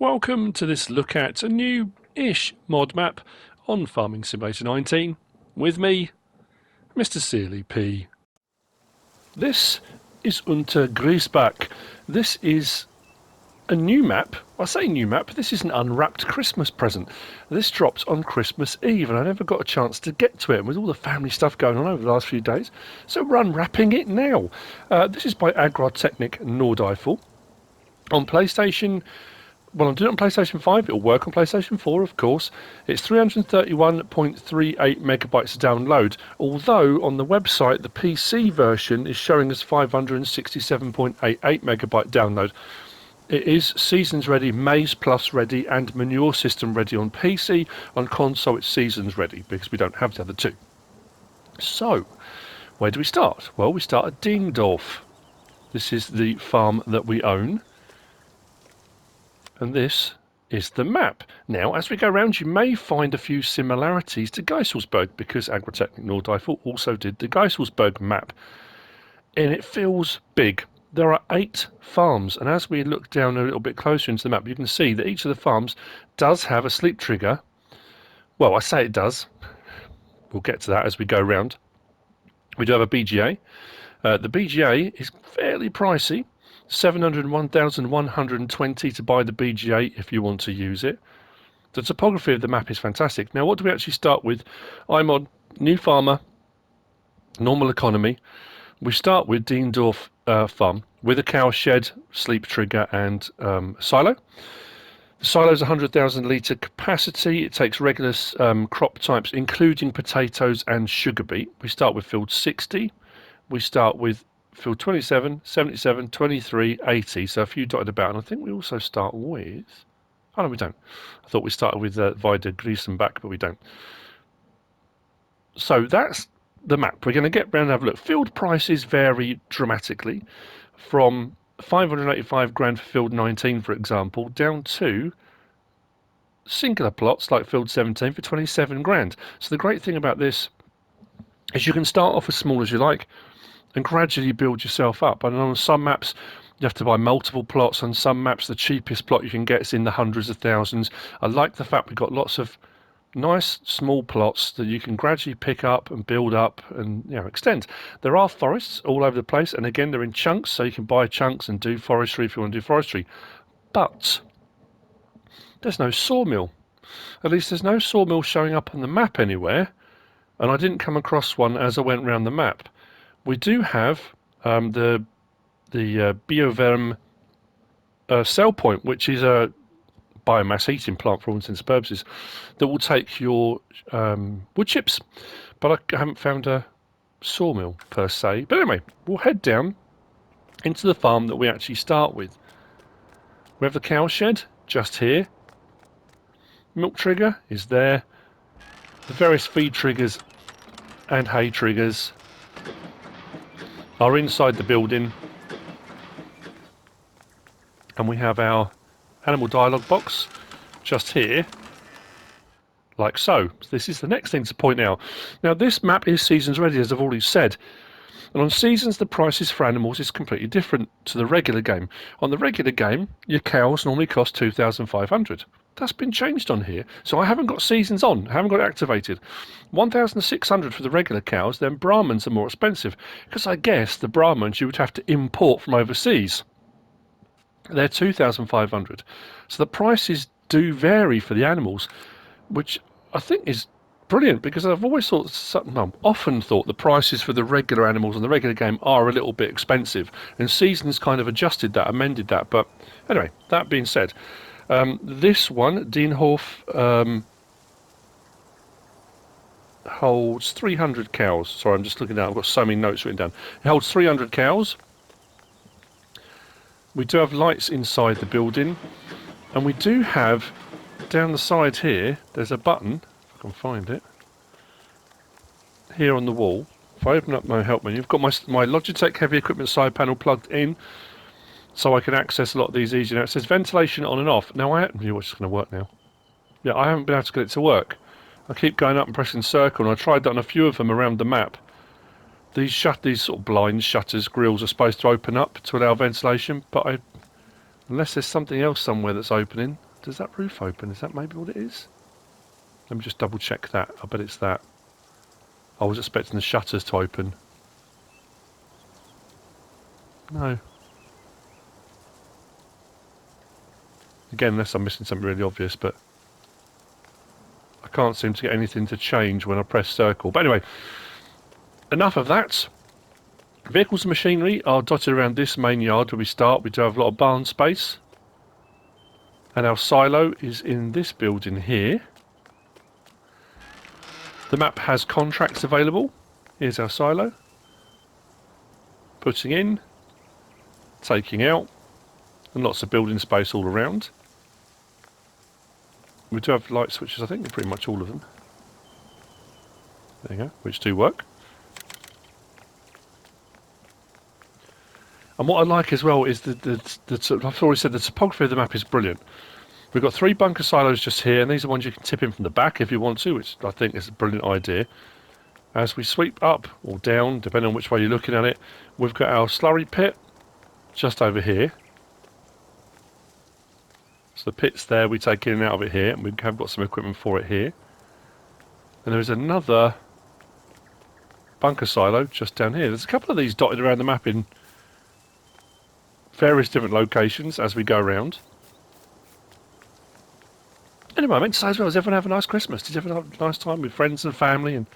Welcome to this look at a new-ish mod map on Farming Simulator 19 with me, MrSealyp. This is UNTERGRIESBACH. This is a new map. I say new map, this is an unwrapped Christmas present. This dropped on Christmas Eve and I never got a chance to get to it, and with all the family stuff going on over the last few days, so we're unwrapping it now. This is by Agrartechnik Nordeifel on PlayStation. Well, I'm doing it on PlayStation 5, it'll work on PlayStation 4, of course. It's 331.38 megabytes to download, although on the website the PC version is showing us 567.88 megabyte download. It is Seasons Ready, Maize Plus ready, and Manure System ready on PC. On console it's Seasons Ready, because we don't have the other two. So, where do we start? Well, we start at Nierendorf. This is the farm that we own. And this is the map. Now, as we go around, you may find a few similarities to Geiselberg, because Agrartechnik Nordeifel also did the Geiselberg map. And it feels big. There are 8 farms, and as we look down a little bit closer into the map, you can see that each of the farms does have a sleep trigger. Well, I say it does. We'll get to that as we go around. We do have a BGA. The BGA is fairly pricey. 701,120 to buy the BGA if you want to use it. The topography of the map is fantastic. Now, what do we actually start with? I'm on New Farmer, Normal Economy. We start with Nierendorf farm with a cow shed, sleep trigger, and silo. The silo is 100,000 litre capacity. It takes regular crop types, including potatoes and sugar beet. We start with field 60. We start with field 27, 77, 23, 80, so a few dotted about, and I think we also start with... Oh no, we don't. I thought we started with Weide-Griesenbach, but we don't. So that's the map. We're going to get round and have a look. Field prices vary dramatically, from 585 grand for field 19, for example, down to singular plots like field 17 for 27 grand. So the great thing about this is you can start off as small as you like and gradually build yourself up. And on some maps you have to buy multiple plots. On some maps the cheapest plot you can get is in the hundreds of thousands. I like the fact we've got lots of nice small plots that you can gradually pick up and build up and, you know, extend. There are forests all over the place, and again they're in chunks, so you can buy chunks and do forestry if you want to do forestry. But there's no sawmill. At least there's no sawmill showing up on the map anywhere, and I didn't come across one as I went around the map. We do have the Biomass cell point, which is a biomass heating plant for all intents and purposes, that will take your wood chips. But I haven't found a sawmill per se. But anyway, we'll head down into the farm that we actually start with. We have the cow shed just here. Milk trigger is there. The various feed triggers and hay triggers are inside the building, and we have our animal dialogue box just here, like so. This is the next thing to point out. Now, this map is Seasons Ready, as I've already said, and on Seasons the prices for animals is completely different to the regular game. On the regular game, your cows normally cost 2,500. That's been changed on here, so I haven't got Seasons on, I haven't got it activated. 1,600 for the regular cows. Then Brahmans are more expensive, because I guess the Brahmans you would have to import from overseas. They're 2,500. So the prices do vary for the animals, which I think is brilliant, because I've always thought, often thought the prices for the regular animals in the regular game are a little bit expensive, and Seasons kind of adjusted that, amended that. But anyway, that being said, this one, Nierendorf, holds 300 cows. Sorry, I'm just looking down. I've got so many notes written down. It holds 300 cows. We do have lights inside the building, and we do have down the side here, there's a button, if I can find it, here on the wall. If I open up my help menu, I've got my Logitech heavy equipment side panel plugged in, so I can access a lot of these easily. Now it says ventilation on and off. Now I haven't, it's going to work now. Yeah, I haven't been able to get it to work. I keep going up and pressing circle, and I tried that on a few of them around the map. These sort of blinds, shutters, grills are supposed to open up to allow ventilation, but unless there's something else somewhere that's opening, Does that roof open? Is that maybe what it is? Let me just double check that. I bet it's that. I was expecting the shutters to open. No. Again, unless I'm missing something really obvious, but I can't seem to get anything to change when I press circle. But anyway, enough of that. Vehicles and machinery are dotted around this main yard where we start. We do have a lot of barn space. And our silo is in this building here. The map has contracts available. Here's our silo. Putting in, taking out, and lots of building space all around. We do have light switches, I think, pretty much all of them. There you go, which do work. And what I like as well is I've already said the topography of the map is brilliant. We've got 3 bunker silos just here, and these are ones you can tip in from the back if you want to, which I think is a brilliant idea. As we sweep up or down, depending on which way you're looking at it, we've got our slurry pit just over here. So the pit's there, we take in and out of it here, and we have got some equipment for it here. And there is another bunker silo just down here. There's a couple of these dotted around the map in various different locations as we go around. Anyway, I meant to say as well, does everyone have a nice Christmas? Did you have a nice time with friends and family and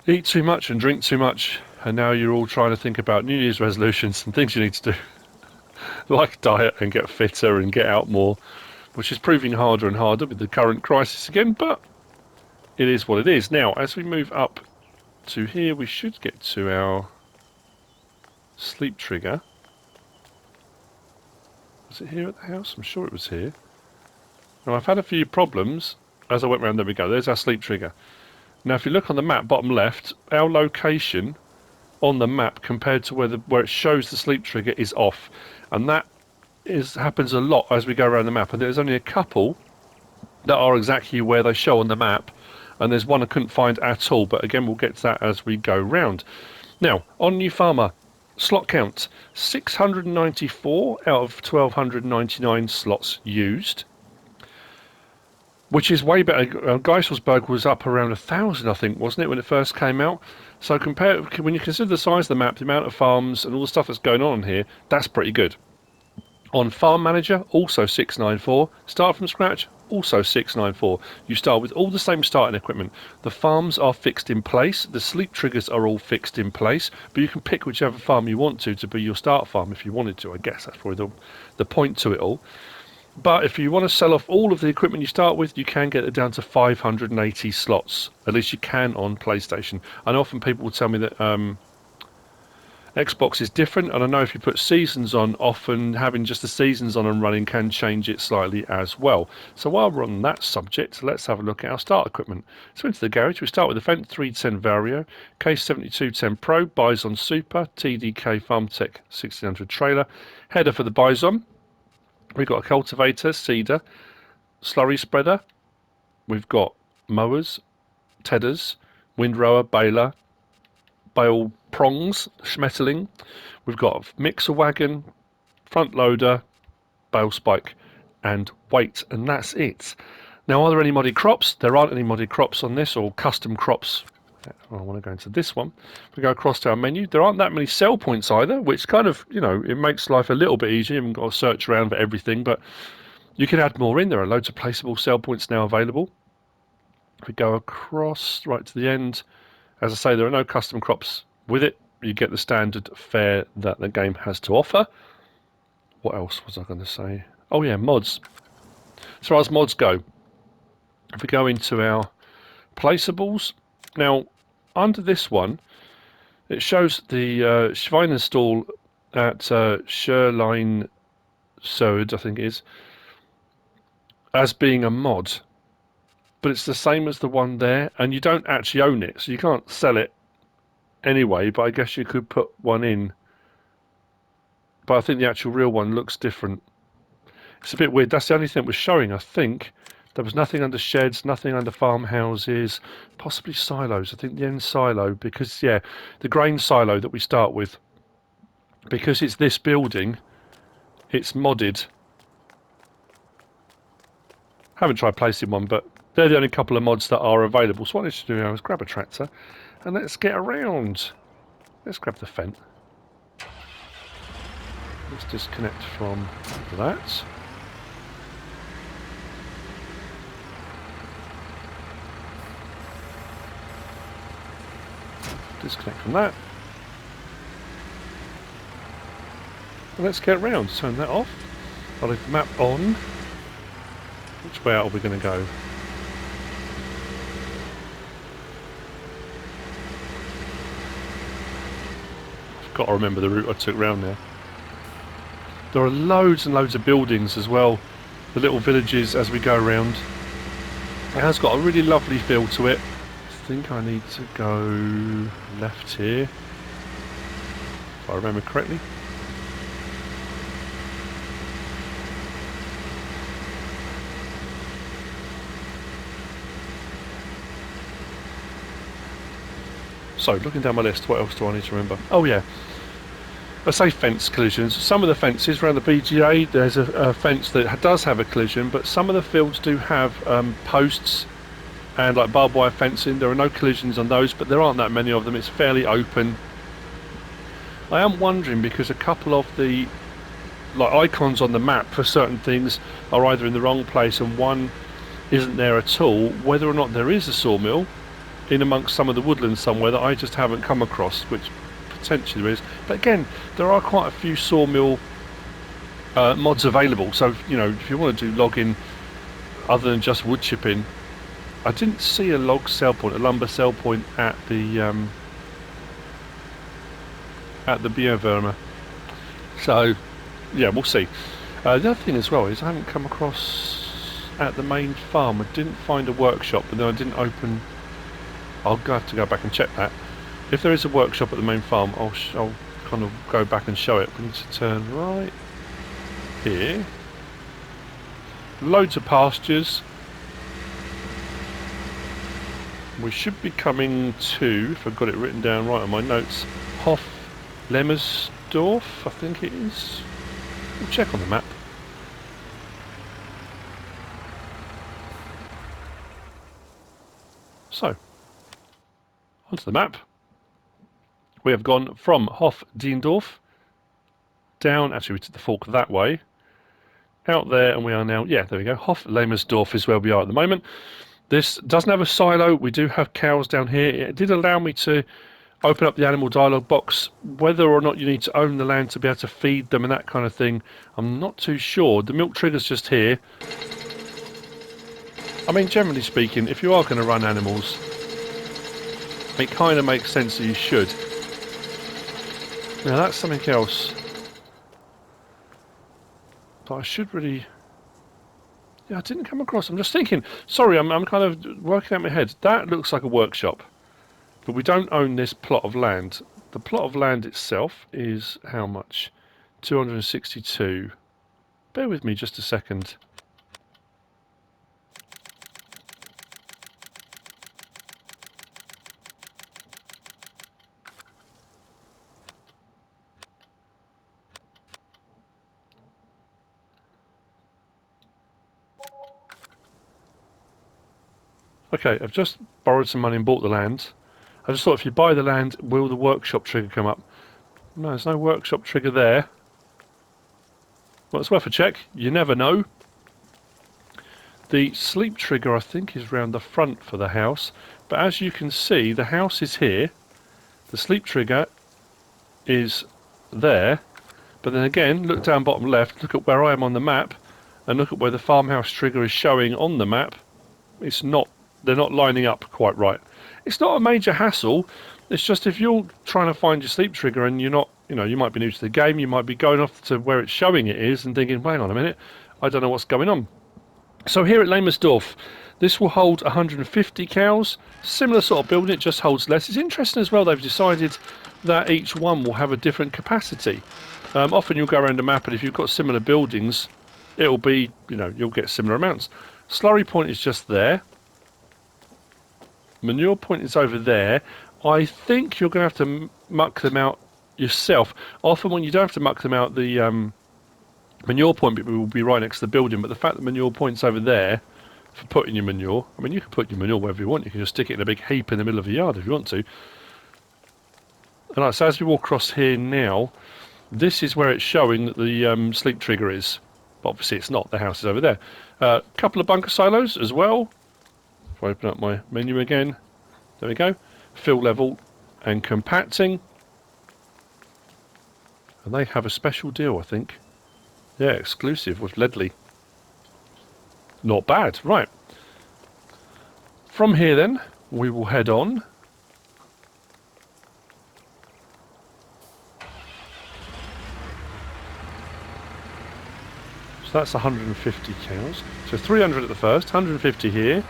eat too much and drink too much? And now you're all trying to think about New Year's resolutions and things you need to do. Like diet and get fitter and get out more, which is proving harder and harder with the current crisis again, but it is what it is. Now, as we move up to here, we should get to our sleep trigger. Was it here at the house? I'm sure it was here. Now, I've had a few problems as I went round. There we go. There's our sleep trigger. Now, if you look on the map, bottom left, our location on the map compared to where it shows the sleep trigger is off. And that happens a lot as we go around the map. And there's only a couple that are exactly where they show on the map. And there's one I couldn't find at all. But again, we'll get to that as we go round. Now, on New Farmer, slot count, 694 out of 1,299 slots used. Which is way better. Geiselsberg was up around 1,000, I think, wasn't it, when it first came out? So when you consider the size of the map, the amount of farms and all the stuff that's going on here, that's pretty good. On Farm Manager, also 694. Start from scratch, also 694. You start with all the same starting equipment. The farms are fixed in place. The sleep triggers are all fixed in place. But you can pick whichever farm you want to be your start farm if you wanted to. I guess that's probably the point to it all. But if you want to sell off all of the equipment you start with, you can get it down to 580 slots. At least you can on PlayStation. And often people will tell me that Xbox is different. And I know if you put seasons on, often having just the seasons on and running can change it slightly as well. So while we're on that subject, let's have a look at our start equipment. So into the garage, we start with the Fendt 310 Vario, Case 7210 Pro, Bison Super, TDK FarmTech 1600 trailer, header for the Bison. We've got a cultivator, seeder, slurry spreader. We've got mowers, tedders, windrower, baler, bale prongs, Schmetterling. We've got a mixer wagon, front loader, bale spike, and weight, and that's it. Now, are there any modded crops? There aren't any modded crops on this, or custom crops. I want to go into this one. If we go across to our menu, there aren't that many sell points either, which kind of, it makes life a little bit easier. You haven't got to search around for everything, but you can add more in. There are loads of placeable sell points now available. If we go across right to the end, as I say, there are no custom crops with it. You get the standard fare that the game has to offer. What else was I going to say? Oh yeah, mods. As far as mods go, if we go into our placeables, now under this one, it shows the Schweinestall at Scherlein Sode, I think it is, as being a mod. But it's the same as the one there, and you don't actually own it, so you can't sell it anyway, but I guess you could put one in. But I think the actual real one looks different. It's a bit weird. That's the only thing it was showing, I think. There was nothing under sheds, nothing under farmhouses, possibly silos. I think the end silo, because, yeah, the grain silo that we start with, because it's this building, it's modded Haven't tried placing one, but they're the only couple of mods that are available. So what I need to do now is grab a tractor and let's get around. Let's grab the fence. Let's disconnect from that. Disconnect from that. And let's get around. Turn that off. I'll leave the map on. Which way out are we going to go? I've got to remember the route I took round there. There are loads and loads of buildings as well. The little villages as we go around. It has got a really lovely feel to it. I think I need to go left here, if I remember correctly. So, looking down my list, what else do I need to remember? Oh yeah, I say fence collisions. Some of the fences around the BGA, there's a fence that does have a collision, but some of the fields do have posts and like barbed wire fencing. There are no collisions on those, but there aren't that many of them. It's fairly open. I am wondering, because a couple of the icons on the map for certain things are either in the wrong place and one isn't there at all, whether or not there is a sawmill in amongst some of the woodlands somewhere that I just haven't come across, which potentially there is. But again, there are quite a few sawmill mods available, so you know, if you want to do logging other than just wood chipping. I didn't see a log sell point, a lumber sell point at the Bioverma. So yeah, we'll see. The other thing as well is I haven't come across at the main farm. I didn't find a workshop, but then I didn't open. I'll have to go back and check that. If there is a workshop at the main farm, I'll kind of go back and show it. We need to turn right here. Loads of pastures. We should be coming to, if I've got it written down right on my notes, Hof Lemirsdorf, I think it is. We'll check on the map. So, onto the map. We have gone from Hof Nierendorf down, actually we took the fork that way, out there, and we are now, yeah, there we go, Hof Lemirsdorf is where we are at the moment. This doesn't have a silo. We do have cows down here. It did allow me to open up the animal dialogue box. Whether or not you need to own the land to be able to feed them and that kind of thing, I'm not too sure. The milk trigger's just here. I mean, generally speaking, if you are going to run animals, it kind of makes sense that you should. Now that's something else that I should really... Yeah, I didn't come across. I'm just thinking. Sorry, I'm kind of working out my head. That looks like a workshop, but we don't own this plot of land. The plot of land itself is how much? 262. Bear with me just a second. Okay, I've just borrowed some money and bought the land. I just thought, if you buy the land, will the workshop trigger come up? No, there's no workshop trigger there. Well, it's worth a check. You never know. The sleep trigger, I think, is round the front for the house. But as you can see, the house is here. The sleep trigger is there. But then again, look down bottom left, look at where I am on the map, and look at where the farmhouse trigger is showing on the map. It's not, they're not lining up quite right. It's not a major hassle. It's just if you're trying to find your sleep trigger and you're not, you know, you might be new to the game, you might be going off to where it's showing it is and thinking, hang on a minute, I don't know what's going on. So here at Lemirsdorf, this will hold 150 cows. Similar sort of building, it just holds less. It's interesting as well, they've decided that each one will have a different capacity. Often you'll go around a map and if you've got similar buildings, it'll be, you know, you'll get similar amounts. Slurry point is just there. Manure point is over there. I think you're going to have to muck them out yourself. Often when you don't have to muck them out, the manure point will be right next to the building, but the fact that manure point's over there, for putting your manure. I mean, you can put your manure wherever you want. You can just stick it in a big heap in the middle of the yard if you want to. And like I say, as we walk across here now, this is where it's showing that the sleep trigger is. But obviously it's not. The house is over there. A couple of bunker silos as well. If I open up my menu again, there we go. Fill level and compacting. And they have a special deal, I think. Yeah, exclusive with Ledley. Not bad. Right. From here then, we will head on. So that's 150 cows. So 300 at the first, 150 here.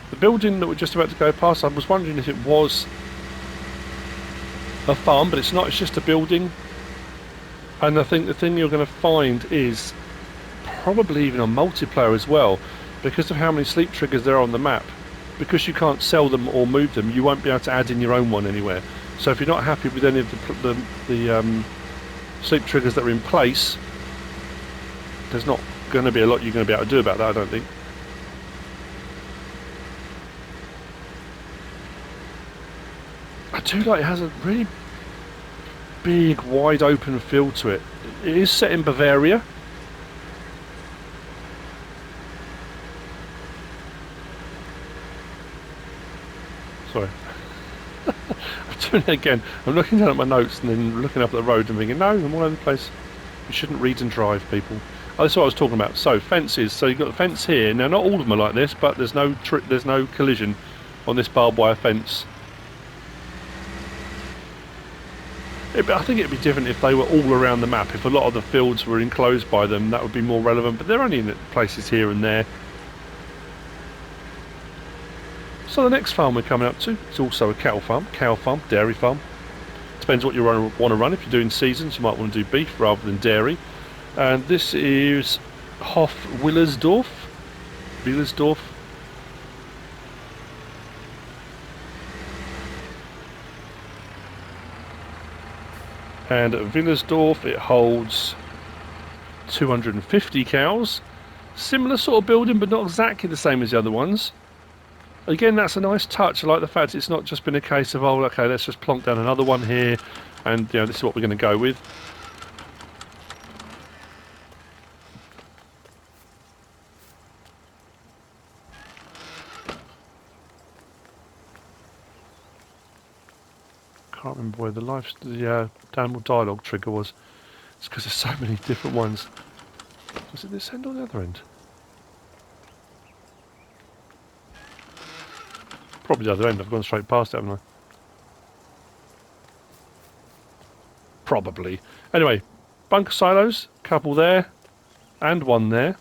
The building that we're just about to go past, I was wondering if it was a farm, but it's not. It's just a building. And I think the thing you're going to find is probably even on multiplayer as well, because of how many sleep triggers there are on the map. Because you can't sell them or move them, you won't be able to add in your own one anywhere. So if you're not happy with any of the sleep triggers that are in place, there's not going to be a lot you're going to be able to do about that, I don't think. I do like it has a really big, wide open feel to it. It is set in Bavaria. Sorry. I'm doing it again. I'm looking down at my notes and then looking up at the road and thinking, no, I'm all over the place. You shouldn't read and drive, people. Oh, that's what I was talking about. So, fences. So you've got the fence here. Now, not all of them are like this, but there's no collision on this barbed wire fence. I think it'd be different if they were all around the map. If a lot of the fields were enclosed by them, that would be more relevant. But they're only in places here and there. So the next farm we're coming up to is also a cow farm, dairy farm. Depends what you want to run. If you're doing seasons, you might want to do beef rather than dairy. And this is Hof Willersdorf. And at Willersdorf it holds 250 cows. Similar sort of building, but not exactly the same as the other ones. Again, that's a nice touch. I like the fact it's not just been a case of, oh, okay, let's just plonk down another one here, and you know, this is what we're going to go with. Can't remember where the animal dialogue trigger was. It's because there's so many different ones. Was it this end or the other end? Probably the other end. I've gone straight past it, haven't I? Probably. Anyway, bunker silos, couple there, and one there.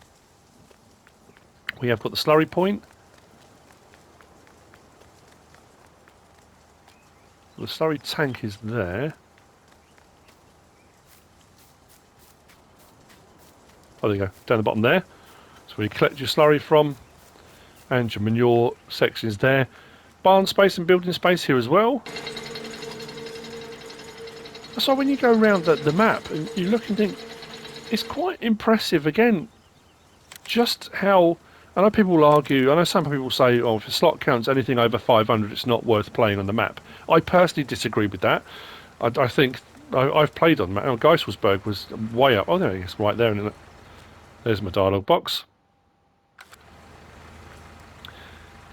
We have got the slurry point. The slurry tank is there. Oh, there you go, down the bottom there. So where you collect your slurry from, and your manure sections there. Barn space and building space here as well. So when you go around the map and you look and think, it's quite impressive again, just how, I know people will argue, I know some people say, oh, if a slot counts anything over 500 it's not worth playing on the map. I personally disagree with that. I think, I've played on the map. Oh, Geiselsberg was way up. Oh, there it is, right there. Isn't it? There's my dialogue box.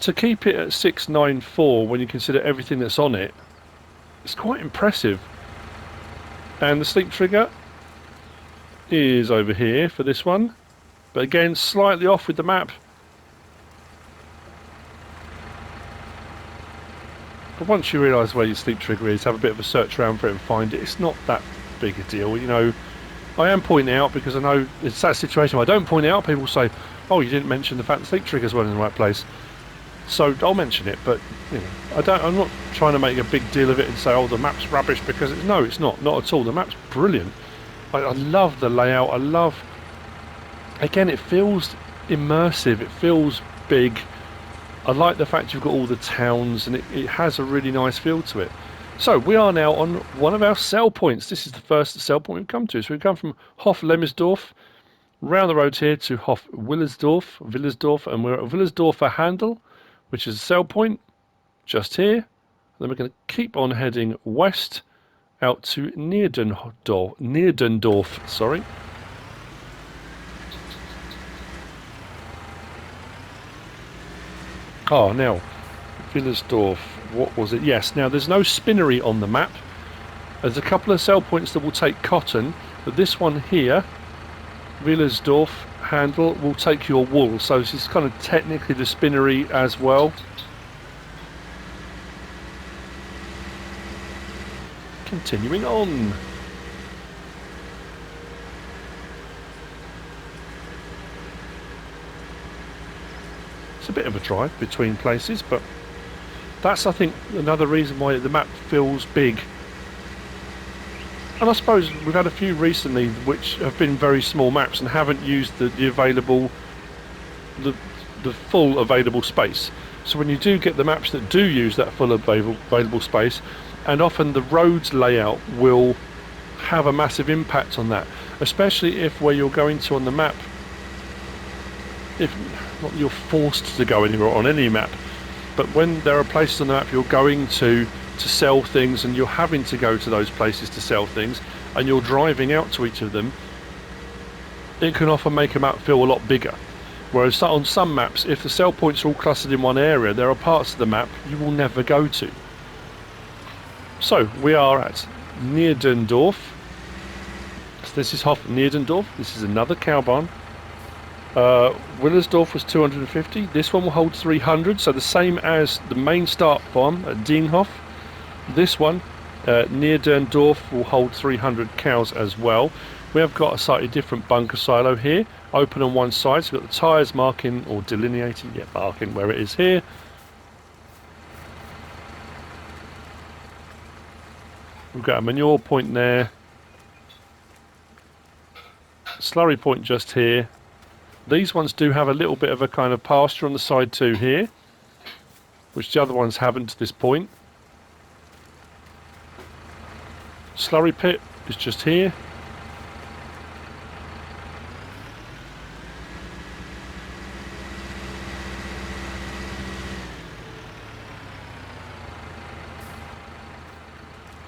To keep it at 694 when you consider everything that's on it, it's quite impressive. And the sleep trigger is over here for this one, but again slightly off with the map. But once you realise where your sleep trigger is, have a bit of a search around for it and find it, it's not that big a deal. You know, I am pointing out because I know it's that situation where I don't point it out, people say, oh, you didn't mention the fact the sleep triggers weren't in the right place. So I'll mention it, but you know, I'm not trying to make a big deal of it and say, oh, the map's rubbish, because no, it's not at all. The map's brilliant. I love the layout. I love, again, it feels immersive. It feels big. I like the fact you've got all the towns, and it has a really nice feel to it. So we are now on one of our sell points. This is the first sell point we've come to. So we've come from Hof Lemirsdorf, round the road here to Hof Willersdorf, and we're at Willersdorfer Handel, which is a sell point just here. Then we're going to keep on heading west out to Nierendorf, sorry. Oh, now, Willersdorf, what was it? Yes, now there's no spinnery on the map. There's a couple of sell points that will take cotton, but this one here, Willersdorf Handel, will take your wool. So this is kind of technically the spinnery as well. Continuing on. It's a bit of a drive between places, but that's, I think, another reason why the map feels big. And I suppose we've had a few recently which have been very small maps and haven't used the full available space. So when you do get the maps that do use that full available space, and often the roads layout will have a massive impact on that, especially if where you're going to on the map, if not you're forced to go anywhere on any map, but when there are places on the map you're going to sell things and you're having to go to those places to sell things and you're driving out to each of them, it can often make a map feel a lot bigger. Whereas on some maps, if the sell points are all clustered in one area, there are parts of the map you will never go to. So we are at Nierendorf. So this is Hof Nierendorf. This is another cow barn. Willersdorf was 250. This one will hold 300, so the same as the main start farm at Dienhof. This one, Nierendorf, will hold 300 cows as well. We have got a slightly different bunker silo here, open on one side, so we've got the tyres marking or delineating, marking where it is here. We've got a manure point there, slurry point just here. These ones do have a little bit of a kind of pasture on the side too here, which the other ones haven't to this point. Slurry pit is just here.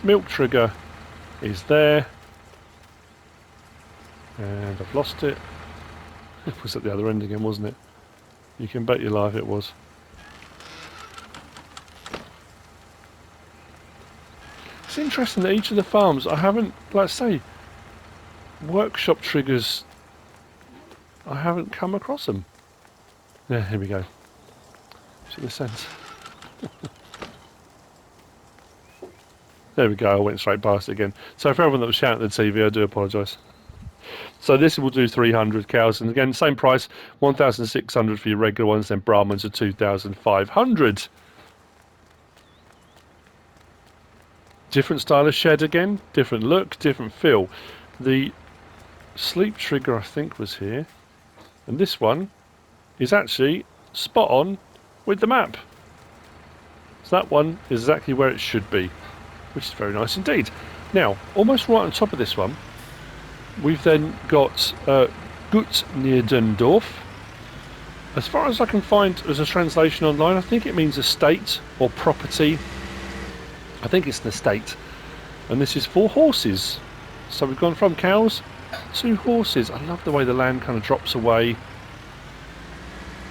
Milk trigger is there. And I've lost it. It was at the other end again, wasn't it? You can bet your life it was. It's interesting that each of the farms, I haven't, like I say, workshop triggers, I haven't come across them. Yeah, here we go. See the sense. There we go, I went straight past it again. So for everyone that was shouting at the TV, I do apologise. So this will do 300 cows, and again, same price, 1,600 for your regular ones, then Brahmans are 2,500. Different style of shed again, different look, different feel. The sleep trigger, I think, was here, and this one is actually spot on with the map. So that one is exactly where it should be, which is very nice indeed. Now, almost right on top of this one, we've then got Gut Nierendorf. As far as I can find as a translation online, I think it means estate or property. I think it's an estate. And this is for horses. So we've gone from cows to horses. I love the way the land kind of drops away.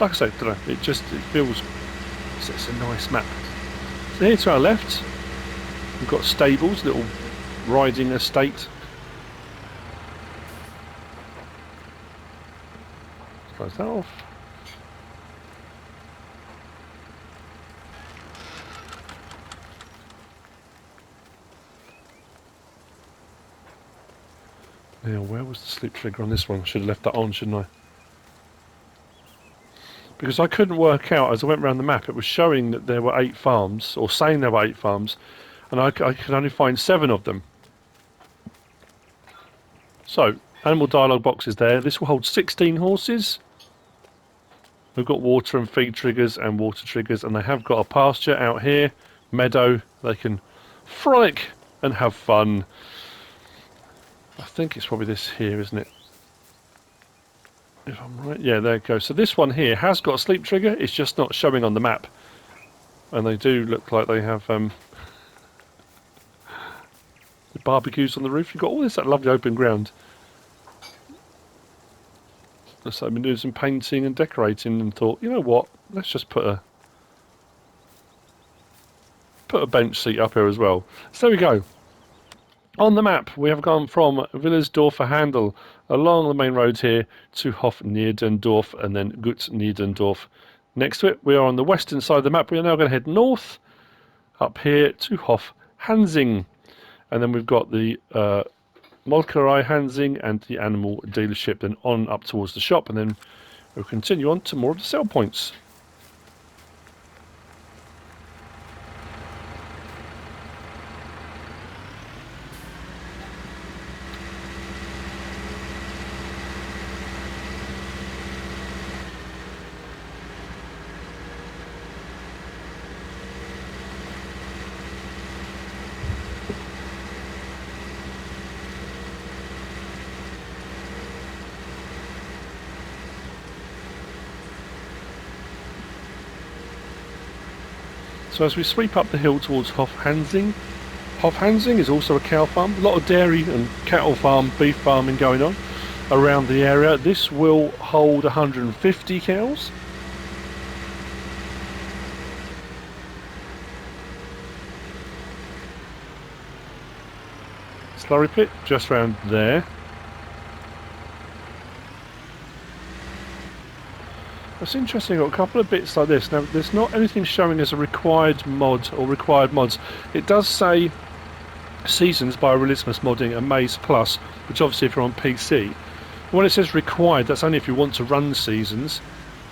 Like I said, it feels, it's a nice map. So here to our left, we've got stables, little riding estate. Close that off. Now, where was the sleep trigger on this one? I should have left that on, shouldn't I? Because I couldn't work out, as I went around the map, it was showing that there were 8 farms, or saying there were 8 farms, and I could only find 7 of them. So, animal dialogue box is there. This will hold 16 horses. We've got water and feed triggers and water triggers, and they have got a pasture out here, meadow. They can frolic and have fun. I think it's probably this here, isn't it? If I'm right, yeah, there it goes. So this one here has got a sleep trigger, it's just not showing on the map. And they do look like they have the barbecues on the roof. You've got all this that lovely open ground. So I've been doing some painting and decorating and thought, you know what, let's just put a bench seat up here as well. So there we go. On the map, we have gone from Willersdorf Handel along the main road here to Hof Nierendorf and then Gut Nierendorf. Next to it, we are on the western side of the map. We are now going to head north up here to Hof Hanzing. And then we've got the Molkerei Hanzing and the animal dealership, then on up towards the shop, and then we'll continue on to more of the sell points. So as we sweep up the hill towards Hof Hanzing is also a cow farm. A lot of dairy and cattle farm, beef farming going on around the area. This will hold 150 cows. Slurry pit just round there. It's interesting, I've got a couple of bits like this. Now, there's not anything showing as a required mod or required mods. It does say Seasons Biorealismus modding and Maze Plus, which obviously if you're on PC. When it says required, that's only if you want to run Seasons.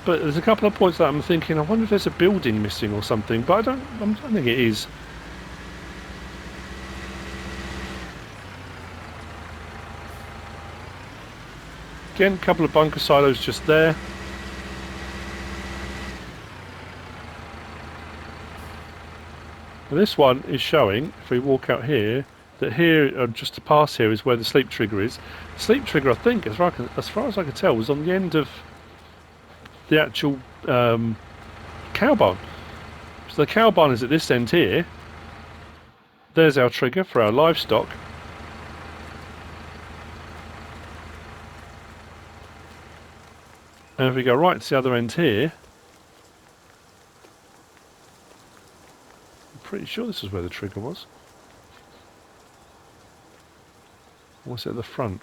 But there's a couple of points that I'm thinking, I wonder if there's a building missing or something, but I don't think it is. Again, a couple of bunker silos just there. This one is showing, if we walk out here, that here, just to pass here, is where the sleep trigger is. The sleep trigger, I think, as far as I can tell, was on the end of the actual cow barn. So the cow barn is at this end here. There's our trigger for our livestock. And if we go right to the other end here, pretty sure this is where the trigger was. Or was it at the front?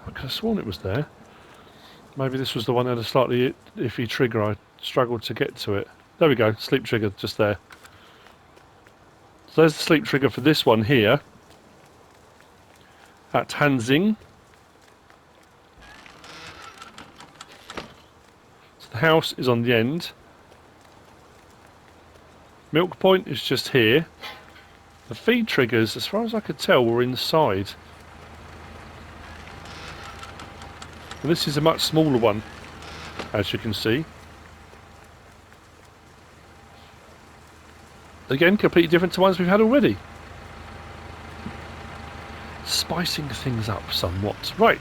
I could have sworn it was there. Maybe this was the one that had a slightly iffy trigger. I struggled to get to it. There we go, sleep trigger just there. So there's the sleep trigger for this one here at Hanzing. So the house is on the end. Milk point is just here. The feed triggers, as far as I could tell, were inside. And this is a much smaller one, as you can see. Again, completely different to ones we've had already. Spicing things up somewhat. Right,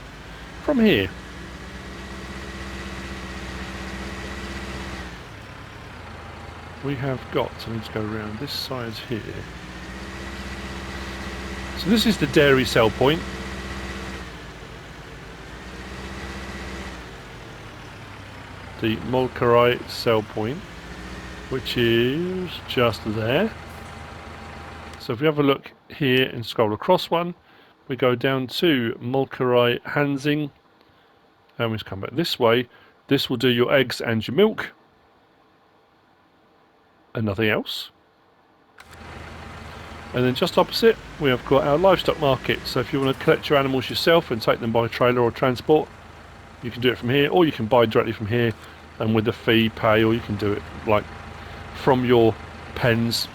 from here. We have got, so let's go around this side here. So this is the dairy sell point. The Molkerei sell point, which is just there. So if we have a look here and scroll across one, we go down to Molkerei Hanzing, and we come back this way. This will do your eggs and your milk. And nothing else. And then just opposite we have got our livestock market. So if you want to collect your animals yourself and take them by trailer or transport, you can do it from here, or you can buy directly from here and with the fee pay, or you can do it like from your pens,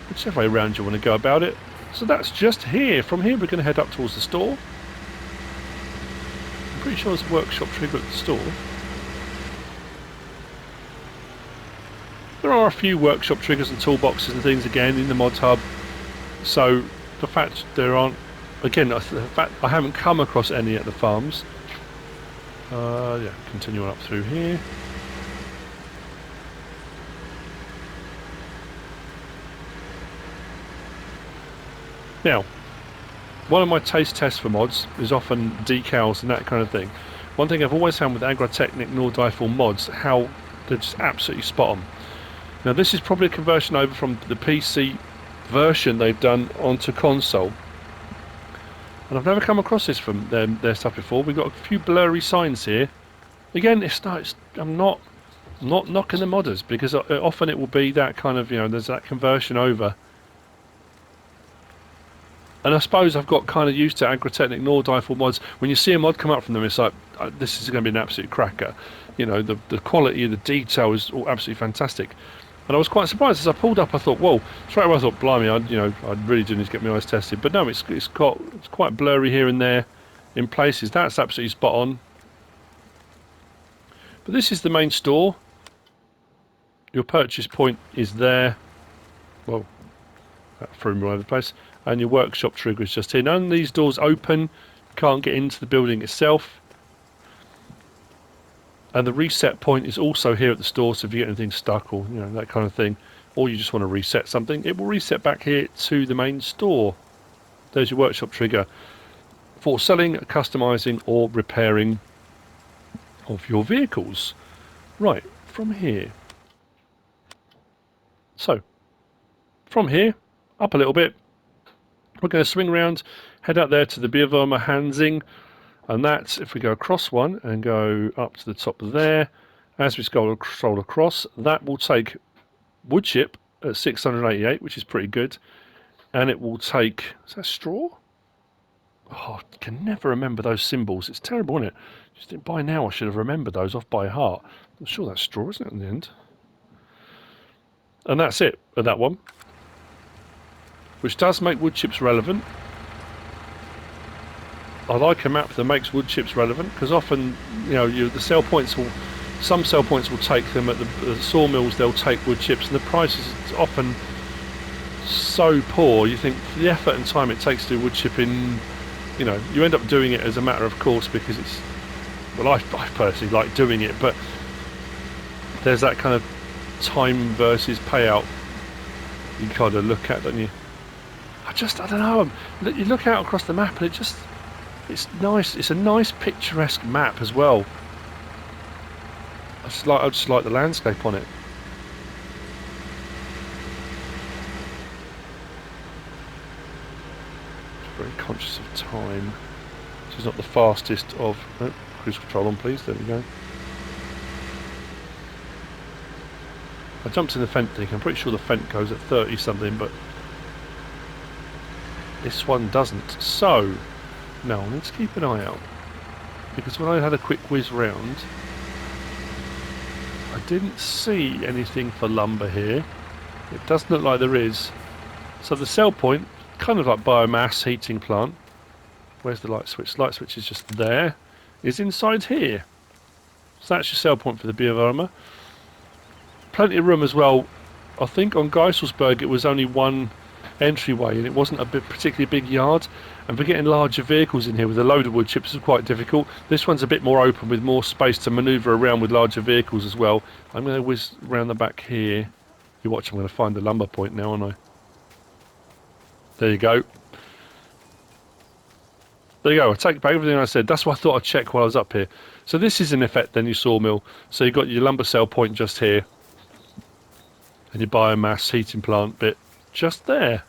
whichever way around you want to go about it. So that's just here. From here we're going to head up towards the store. I'm pretty sure there's a workshop trigger at the store. There are a few workshop triggers and toolboxes and things again in the mod hub, so the fact there aren't Again, the fact I haven't come across any at the farms. Yeah, continue on up through here. Now, one of my taste tests for mods is often decals and that kind of thing. One thing I've always found with Agrartechnik Nordeifel mods, how they're just absolutely spot on. Now this is probably a conversion over from the PC version they've done onto console. And I've never come across this from their stuff before. We've got a few blurry signs here. Again, I'm not knocking the modders, because often it will be that kind of, there's that conversion over. And I suppose I've got kind of used to Agrartechnik Nordeifel mods. When you see a mod come up from them, it's like, this is going to be an absolute cracker. The quality of the detail is all absolutely fantastic. And I was quite surprised as I pulled up. I thought, whoa! Straight away I thought, blimey, I really do need to get my eyes tested. But no, it's quite blurry here and there in places. That's absolutely spot on. But this is the main store. Your purchase point is there. Well, that threw me all over the place. And your workshop trigger is just here. None of these doors open. You can't get into the building itself. And the reset point is also here at the store, so if you get anything stuck or that kind of thing, or you just want to reset something, it will reset back here to the main store. There's your workshop trigger for selling, customizing or repairing of your vehicles. Right, from here. So, from here, up a little bit, we're going to swing around, head out there to the Biomass Hanzing. And that's, if we go across one and go up to the top there, as we scroll across, that will take wood chip at 688, which is pretty good. And it will take, is that straw? Oh, I can never remember those symbols. It's terrible, isn't it? Just by now I should have remembered those off by heart. I'm sure that's straw, isn't it, in the end? And that's it at that one. Which does make wood chips relevant. I like a map that makes wood chips relevant, because often, the sell points some sell points will take them at the sawmills. They'll take wood chips, and the price is often so poor. You think for the effort and time it takes to do wood chipping, you end up doing it as a matter of course because it's. Well, I personally like doing it, but there's that kind of time versus payout you kind of look at, don't you? I don't know. You look out across the map and it's nice. It's a nice picturesque map as well. I just like the landscape on it. Just very conscious of time. This is not the fastest of. Oh, cruise control on, please. There we go. I jumped in the fence thing. I'm pretty sure the fence goes at 30 something, but this one doesn't. So. Now, let's keep an eye out, because when I had a quick whiz round, I didn't see anything for lumber here. It doesn't look like there is. So the sell point, kind of like biomass heating plant. Where's the light switch? Light switch is just there. Is inside here. So that's your sell point for the Biomass. Plenty of room as well. I think on Geiselsberg it was only one entryway, and it wasn't a particularly big yard. And for getting larger vehicles in here with a load of wood chips is quite difficult. This one's a bit more open with more space to manoeuvre around with larger vehicles as well. I'm going to whiz around the back here. You watch, I'm going to find the lumber point now, aren't I? There you go. There you go. I take back everything I said. That's what I thought I'd check while I was up here. So this is in effect then your sawmill. So you've got your lumber sale point just here, and your biomass heating plant bit just there.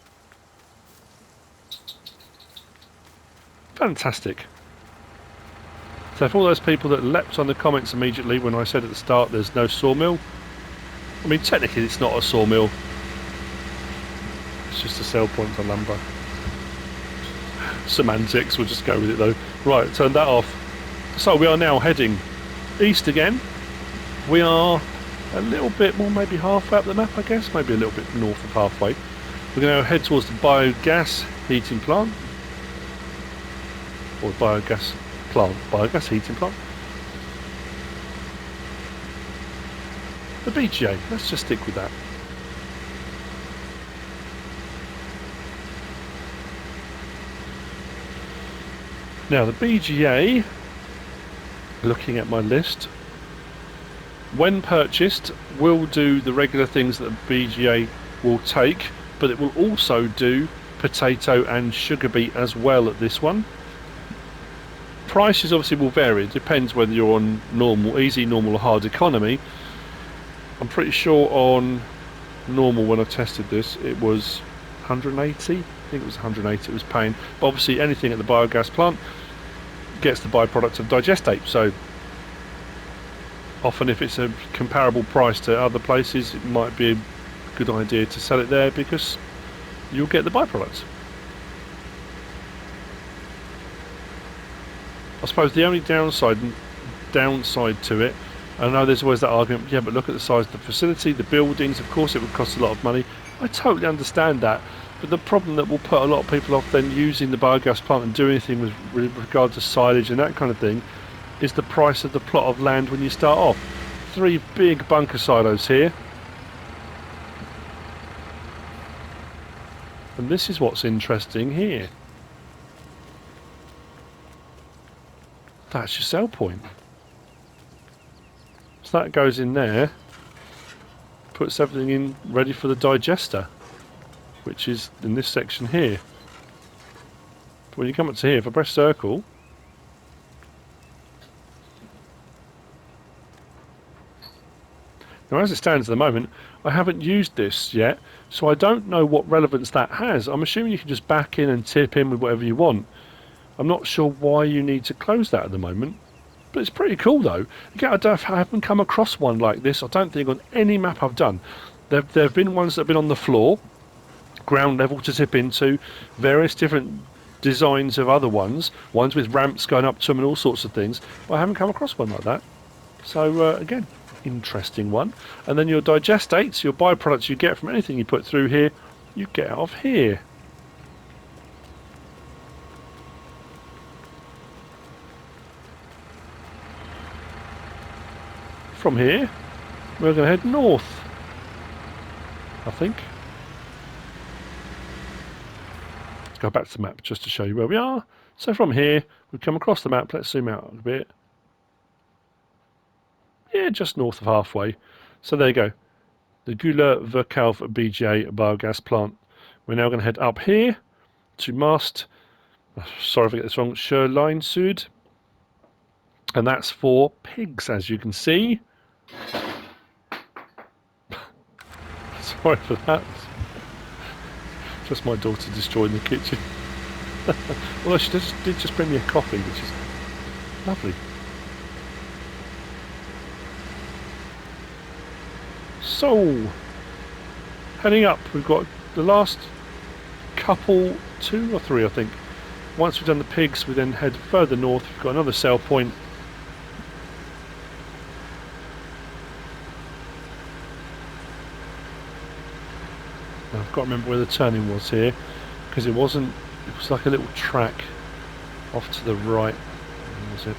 Fantastic. So for all those people that leapt on the comments immediately when I said at the start there's no sawmill, I mean technically it's not a sawmill, it's just a sell point for lumber. Semantics, we'll just go with it though. Right, turn that off. So we are now heading east again. We are a little bit more, maybe halfway up the map I guess, maybe a little bit north of halfway. We're going to head towards the biogas heating plant. Or biogas heating plant. The BGA, let's just stick with that. Now the BGA, looking at my list, when purchased, will do the regular things that a BGA will take, but it will also do potato and sugar beet as well at this one. Prices obviously will vary. It depends whether you're on normal, easy, normal or hard economy. I'm pretty sure on normal, when I tested this, it was 180. I think it was 180 it was paying. But obviously anything at the biogas plant gets the byproduct of digestate. So often if it's a comparable price to other places, it might be a good idea to sell it there because you'll get the byproducts. I suppose the only downside to it, I know there's always that argument, yeah, but look at the size of the facility, the buildings, of course it would cost a lot of money. I totally understand that, but the problem that will put a lot of people off then using the biogas plant and doing anything with regard to silage and that kind of thing is the price of the plot of land when you start off. 3 big bunker silos here. And this is what's interesting here. That's your sell point. So that goes in there, puts everything in ready for the digester, which is in this section here. But when you come up to here, if I press circle, now as it stands at the moment, I haven't used this yet, so I don't know what relevance that has. I'm assuming you can just back in and tip in with whatever you want. I'm not sure why you need to close that at the moment, but it's pretty cool though. Again, I haven't come across one like this, I don't think, on any map I've done. There have been ones that have been on the floor, ground level to tip into, various different designs of other ones with ramps going up to them and all sorts of things, but I haven't come across one like that. So again, interesting one. And then your digestates, your byproducts you get from anything you put through here, you get out of here. From here, we're going to head north, I think. Let's go back to the map just to show you where we are. So from here, we come across the map. Let's zoom out a bit. Yeah, just north of halfway. So there you go. The Gula Verkalf BGA biogas plant. We're now going to head up here to Mast. Sorry if I get this wrong. Sherline Sud. And that's for pigs, as you can see. Sorry for that. Just my daughter destroying the kitchen. Although she did just bring me a coffee, which is lovely. So, heading up, we've got the last couple, 2 or 3 I think. Once we've done the pigs, we then head further north. We've got another sell point. I've got to remember where the turning was here, because it was like a little track off to the right. Where was it?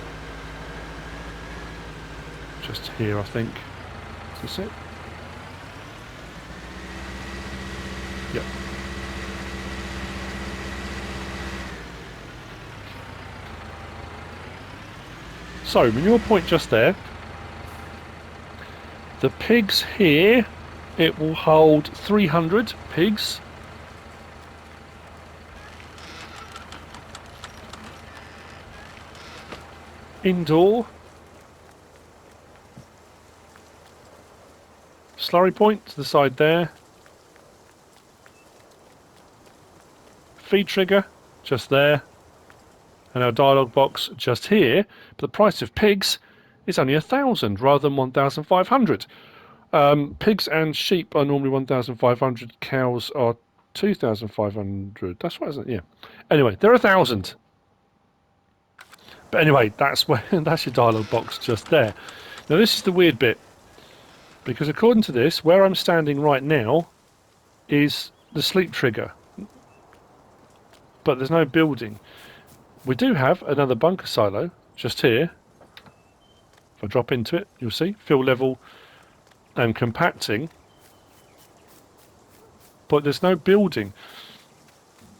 Just here, I think. Is this it? Yep. So, manure point just there. The pigs here, it will hold 300 pigs. Indoor. Slurry point to the side there. Feed trigger just there. And our dialogue box just here. But the price of pigs is only 1,000 rather than 1,500. Pigs and sheep are normally 1,500. Cows are 2,500. That's right, isn't it? Yeah. Anyway, they're 1,000. But anyway, that's your dialogue box just there. Now this is the weird bit, because according to this, where I'm standing right now is the sleep trigger, but there's no building. We do have another bunker silo just here. If I drop into it, you'll see fill level and compacting, but there's no building.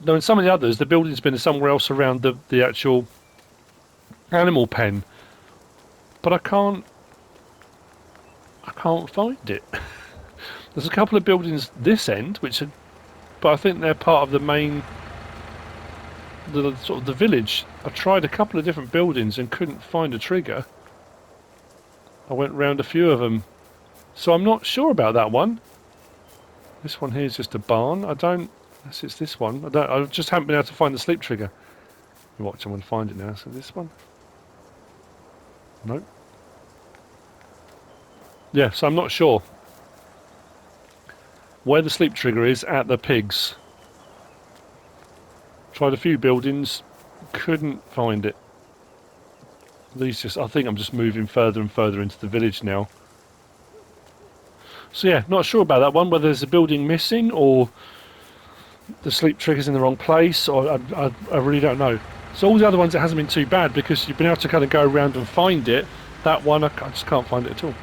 Now in some of the others, the building's been somewhere else around the actual animal pen, but I can't find it. There's a couple of buildings this end, which are, but I think they're part of the main, the sort of the village. I tried a couple of different buildings and couldn't find a trigger. I went round a few of them, so I'm not sure about that one. This one here is just a barn. I don't. Unless it's this one. I just haven't been able to find the sleep trigger. Watch, I'm going to find it now. So this one. Nope. Yeah, so I'm not sure where the sleep trigger is at the pigs. Tried a few buildings, couldn't find it. These just, I think I'm just moving further and further into the village now. So yeah, not sure about that one, whether there's a building missing or the sleep trigger's in the wrong place, or I really don't know. So all the other ones, it hasn't been too bad because you've been able to kind of go around and find it. That one, I just can't find it at all.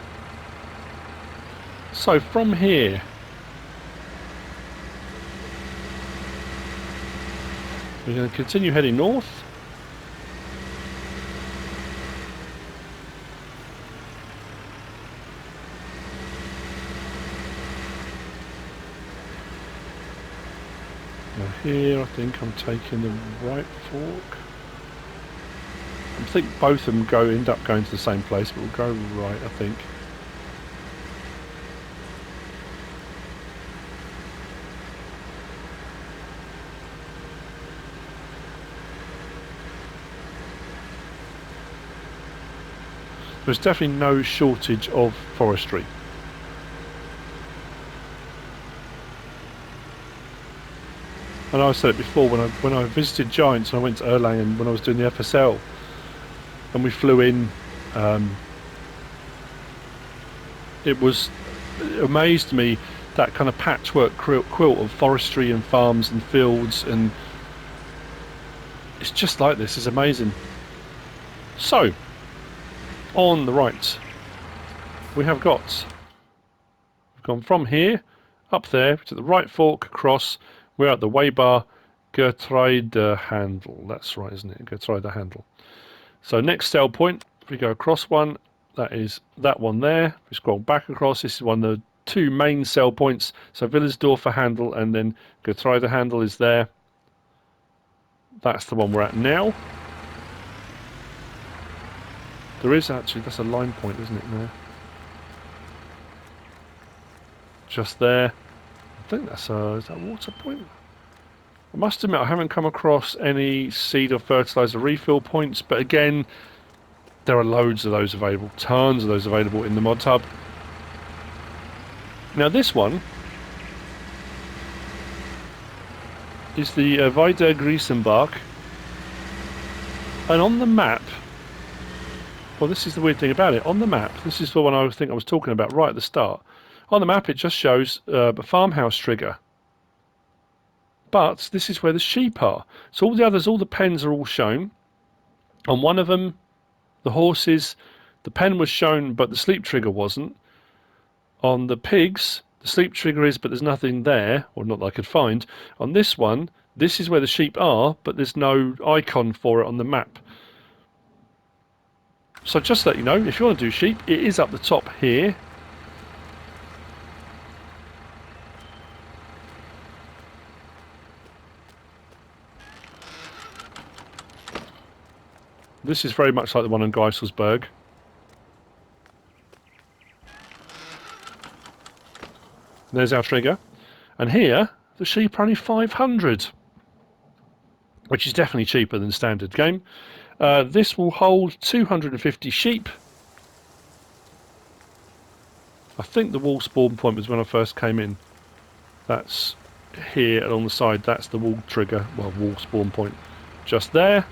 So from here, we're going to continue heading north. Now here, I think I'm taking the right fork. I think both of them end up going to the same place, but we'll go right, I think. There's definitely no shortage of forestry. And I said it before, when I visited Giants and I went to Erlangen when I was doing the FSL, and we flew in, it amazed me, that kind of patchwork quilt of forestry and farms and fields, and it's just like this. It's amazing. So on the right, we've gone from here up there to the right fork across. We're at the Weber Gertruidehandel. That's right, isn't it? Gertruidehandel. So next sale point, if we go across one, that is that one there. If we scroll back across, this is one of the two main sell points. So Willersdorf handle and then Gertruidehandel is there. That's the one we're at now. There is actually, that's a line point, isn't it, there? Just there. I think that's is that a water point? I must admit I haven't come across any seed or fertilizer refill points, but again, there are loads of those available, tons of those available in the mod hub. Now this one is the Untergriesenbach, and on the map, well, this is the weird thing about it, on the map, this is the one I think I was talking about right at the start. On the map it just shows a farmhouse trigger. But this is where the sheep are. So all the others, all the pens are all shown. On one of them, the horses, the pen was shown, but the sleep trigger wasn't. On the pigs, the sleep trigger is, but there's nothing there, or not that I could find. On this one, this is where the sheep are, but there's no icon for it on the map. So just to let you know, if you want to do sheep, it is up the top here. This is very much like the one on Geiselsberg. There's our trigger. And here, the sheep are only 500. Which is definitely cheaper than standard game. This will hold 250 sheep. I think the wool spawn point was when I first came in. That's here along the side. That's the wool trigger. Well, wool spawn point. Just there.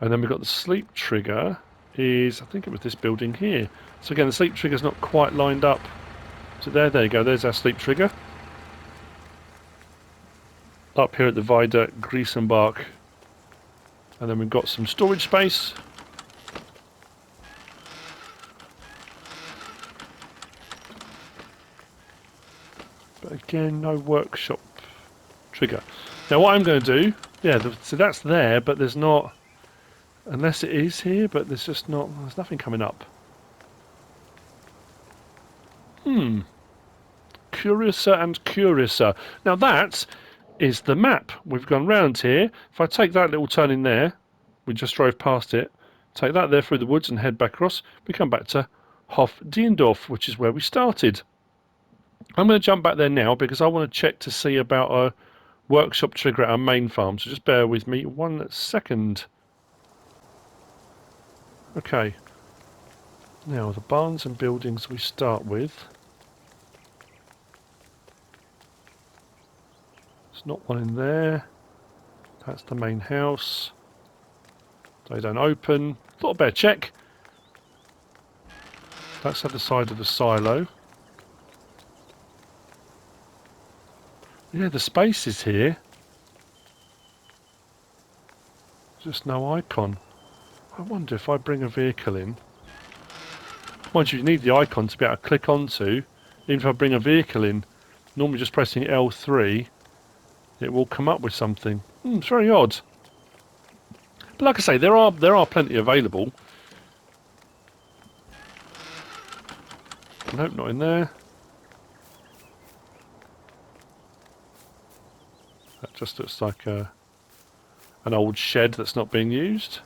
And then we've got the sleep trigger is, I think it was this building here. So again, the sleep trigger's not quite lined up. So there you go, there's our sleep trigger. Up here at the Untergriesenbach. And then we've got some storage space. But again, no workshop trigger. Now what I'm going to do, yeah, so that's there, but there's not, unless it is here, but there's just not, there's nothing coming up. Curiouser and curiouser. Now that is the map. We've gone round here. If I take that little turn in there, we just drove past it, take that there through the woods and head back across, we come back to Hof Nierendorf, which is where we started. I'm going to jump back there now because I want to check to see about a workshop trigger at our main farm, so just bear with me 1 second. Okay, now the barns and buildings we start with. There's not one in there. That's the main house. They don't open. Thought I'd better check. That's at the side of the silo. Yeah, the space is here. Just no icon. I wonder if I bring a vehicle in. Mind you, you need the icon to be able to click onto. Even if I bring a vehicle in, normally just pressing L3, it will come up with something. It's very odd. But like I say, there are plenty available. Nope, not in there. That just looks like an old shed that's not being used.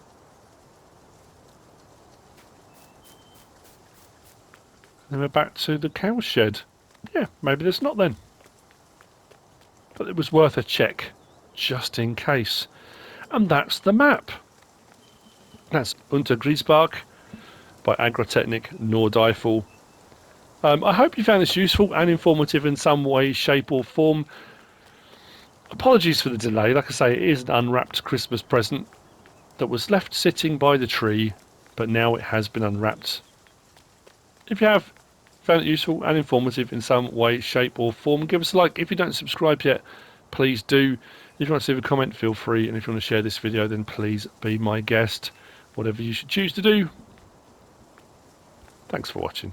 Then we're back to the cow shed. Yeah, maybe there's not then. But it was worth a check, just in case. And that's the map. That's UNTERGRIESBACH by Agrartechnik Nordeifel. I hope you found this useful and informative in some way, shape or form. Apologies for the delay. Like I say, it is an unwrapped Christmas present that was left sitting by the tree, but now it has been unwrapped. If you have found it useful and informative in some way, shape or form, give us a like. If you don't subscribe yet, please do. If you want to leave a comment, feel free. And if you want to share this video, then please be my guest. Whatever you should choose to do. Thanks for watching.